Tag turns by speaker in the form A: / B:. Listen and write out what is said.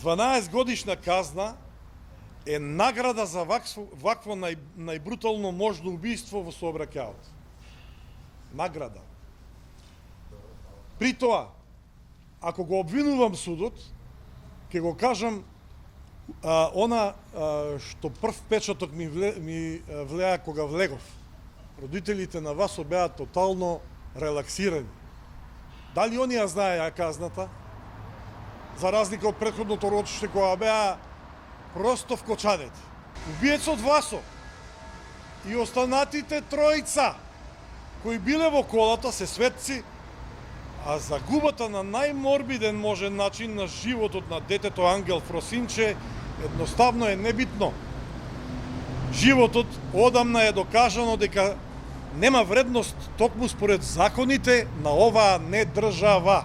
A: 12 годишна казна е награда за вакво најбрутално можно убиство во сообраќајот. Награда. При тоа, ако го обвинувам судот, ќе го кажам она што прв печаток ми влеа кога влегов. Родителите на Васо беа тотално релаксирани. Дали они ја знаеја казната? За разлика од претходното рочиште кога беа просто вкочанети. Убиецот Васо и останатите тројца кои биле во колата се светци, а загубата на најморбиден можен начин на животот на детето Ангел Фросинче едноставно е небитно. Животот одамна е докажано дека нема вредност токму според законите на оваа недржава.